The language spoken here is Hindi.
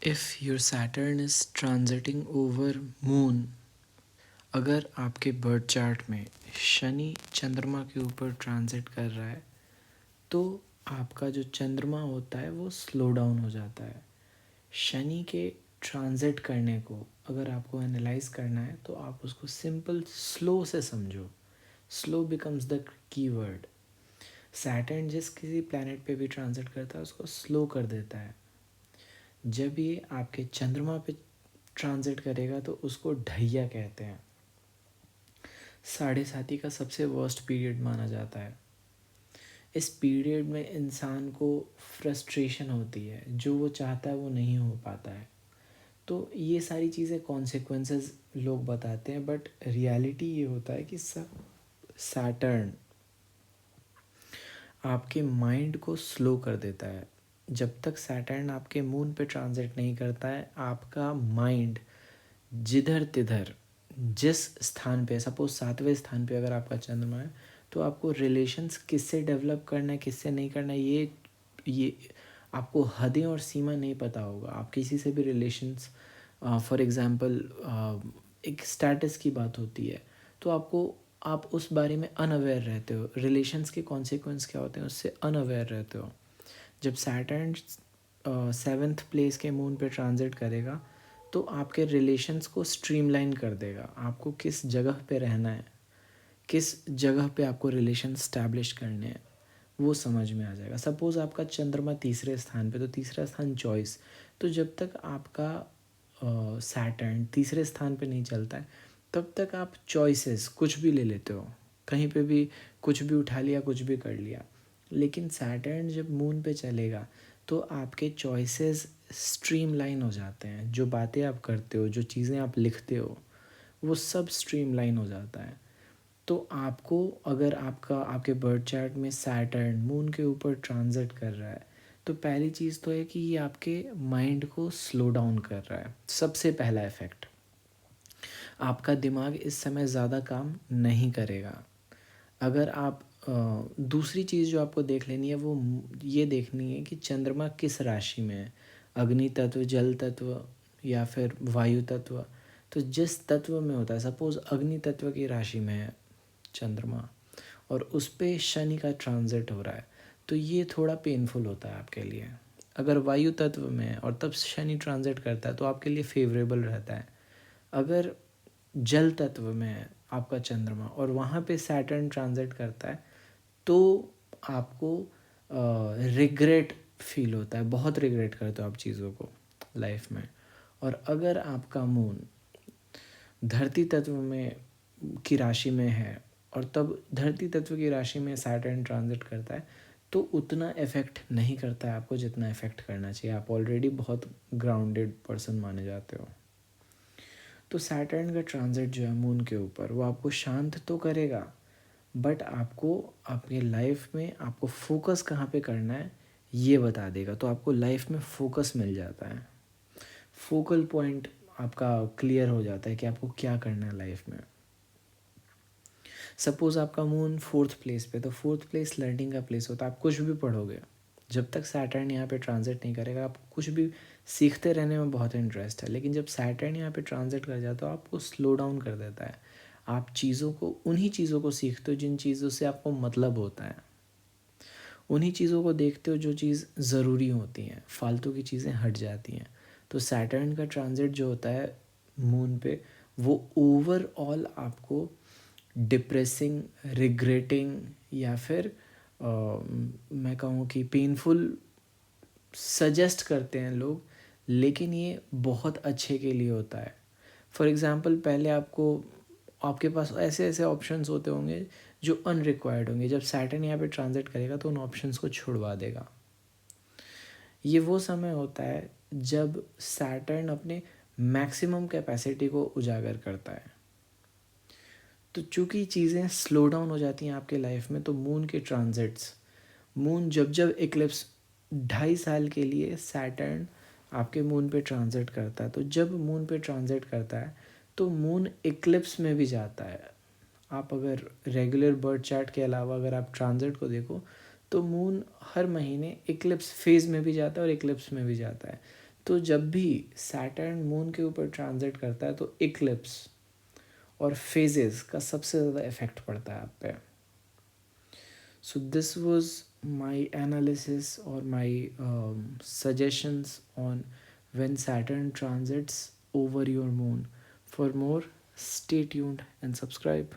If your Saturn is transiting over Moon, अगर आपके बर्थ चार्ट में शनि चंद्रमा के ऊपर ट्रांजिट कर रहा है तो आपका जो चंद्रमा होता है वो स्लो डाउन हो जाता है। शनि के ट्रांजिट करने को अगर आपको एनालाइज करना है तो आप उसको सिंपल स्लो से समझो। Slow becomes the key word. Saturn जिस किसी प्लैनेट पे भी ट्रांजिट करता है उसको स्लो कर देता है। जब ये आपके चंद्रमा पे ट्रांजिट करेगा तो उसको ढैया कहते हैं। 7.5 का सबसे वर्स्ट पीरियड माना जाता है। इस पीरियड में इंसान को फ्रस्ट्रेशन होती है, जो वो चाहता है वो नहीं हो पाता है। तो ये सारी चीज़ें कॉन्सिक्वेंसेस लोग बताते हैं, बट रियलिटी ये होता है कि सैटर्न आपके माइंड को स्लो कर देता है। जब तक सैटर्न आपके मून पे ट्रांजिट नहीं करता है, आपका माइंड जिधर तिधर जिस स्थान पे, सपोज 7वें स्थान पे अगर आपका चंद्रमा है, तो आपको रिलेशंस किससे डेवलप करना है किससे नहीं करना है ये आपको हदें और सीमा नहीं पता होगा। आप किसी से भी रिलेशंस, फॉर एग्ज़ाम्पल एक स्टेटस की बात होती है तो आप उस बारे में अनअवेयर रहते हो। रिलेशंस के कॉन्सिक्वेंस क्या होते हैं उससे अनअवेयर रहते हो। जब सैटर्न 7th प्लेस के मून पे ट्रांजिट करेगा तो आपके रिलेशंस को स्ट्रीमलाइन कर देगा। आपको किस जगह पे रहना है, किस जगह पे आपको रिलेशन स्टैब्लिश करने हैं, वो समझ में आ जाएगा। सपोज़ आपका चंद्रमा 3रे स्थान पे, तो 3रा स्थान चॉइस। तो जब तक आपका सैटर्न 3रे स्थान पे नहीं चलता है तब तक आप चॉइसेस कुछ भी ले लेते हो, कहीं पे भी कुछ भी उठा लिया, कुछ भी कर लिया। लेकिन सैटर्न जब मून पे चलेगा तो आपके चॉइसेस स्ट्रीमलाइन हो जाते हैं। जो बातें आप करते हो, जो चीज़ें आप लिखते हो, वो सब स्ट्रीमलाइन हो जाता है। तो आपको, अगर आपके बर्थ चार्ट में सैटर्न मून के ऊपर ट्रांजिट कर रहा है तो पहली चीज़ तो है कि ये आपके माइंड को स्लो डाउन कर रहा है। सबसे पहला इफ़ेक्ट, आपका दिमाग इस समय ज़्यादा काम नहीं करेगा। अगर आप दूसरी चीज़ जो आपको देख लेनी है वो ये देखनी है कि चंद्रमा किस राशि में है, अग्नि तत्व, जल तत्व या फिर वायु तत्व। तो जिस तत्व में होता है, सपोज़ अग्नि तत्व की राशि में है चंद्रमा और उस पे शनि का ट्रांजिट हो रहा है तो ये थोड़ा पेनफुल होता है आपके लिए। अगर वायु तत्व में है और तब शनि ट्रांजिट करता है तो आपके लिए फेवरेबल रहता है। अगर जल तत्व में है आपका चंद्रमा और वहाँ पे सैटर्न ट्रांजिट करता है तो आपको रिग्रेट फील होता है, बहुत रिग्रेट करते हो आप चीज़ों को लाइफ में। और अगर आपका मून धरती तत्व में की राशि में है और तब धरती तत्व की राशि में सैटर्न ट्रांजिट करता है तो उतना इफ़ेक्ट नहीं करता है आपको जितना इफ़ेक्ट करना चाहिए। आप ऑलरेडी बहुत ग्राउंडेड पर्सन माने जाते हो। तो सैटर्न का ट्रांजिट जो है मून के ऊपर, वो आपको शांत तो करेगा बट आपको अपनी लाइफ में आपको फोकस कहाँ पे करना है ये बता देगा। तो आपको लाइफ में फोकस मिल जाता है, फोकल पॉइंट आपका क्लियर हो जाता है कि आपको क्या करना है लाइफ में। सपोज़ आपका मून 4th प्लेस पे, तो 4th प्लेस लर्निंग का प्लेस होता है। आप कुछ भी पढ़ोगे, जब तक सैटर्न यहाँ पे ट्रांजिट नहीं करेगा आप कुछ भी सीखते रहने में बहुत इंटरेस्ट है। लेकिन जब सैटर्न यहाँ पे ट्रांजिट कर जाता है तो आपको स्लो डाउन कर देता है। आप चीज़ों को, उन्हीं चीज़ों को सीखते हो जिन चीज़ों से आपको मतलब होता है, उन्हीं चीज़ों को देखते हो जो चीज़ ज़रूरी होती हैं, फालतू की चीज़ें हट जाती हैं। तो सैटर्न का ट्रांजिट जो होता है मून पे, वो ओवरऑल आपको डिप्रेसिंग, रिग्रेटिंग या फिर मैं कहूँ कि पेनफुल सजेस्ट करते हैं लोग, लेकिन ये बहुत अच्छे के लिए होता है। फॉर एग्ज़ाम्पल, पहले आपके पास ऐसे ऐसे ऑप्शंस होते होंगे जो अनरिक्वायर्ड होंगे। जब सैटर्न यहाँ पे ट्रांजिट करेगा तो उन ऑप्शंस को छुड़वा देगा। ये वो समय होता है जब सैटर्न अपने मैक्सिमम कैपेसिटी को उजागर करता है। तो चूँकि चीज़ें स्लो डाउन हो जाती हैं आपके लाइफ में, तो मून के ट्रांजिट्स, मून जब जब इक्लिप्स 2.5 साल के लिए सैटर्न आपके मून पे ट्रांजिट करता है, तो जब मून पे ट्रांजिट करता है तो मून इक्लिप्स में भी जाता है। आप अगर रेगुलर बर्थ चार्ट के अलावा अगर आप ट्रांजिट को देखो तो मून हर महीने इक्लिप्स फेज़ में भी जाता है और इक्लिप्स में भी जाता है। तो जब भी सैटर्न मून के ऊपर ट्रांजिट करता है तो इक्लिप्स और फेजेस का सबसे ज़्यादा इफेक्ट पड़ता है आप पे. So this was my analysis or my suggestions on when Saturn transits over your moon. For more, stay tuned and subscribe.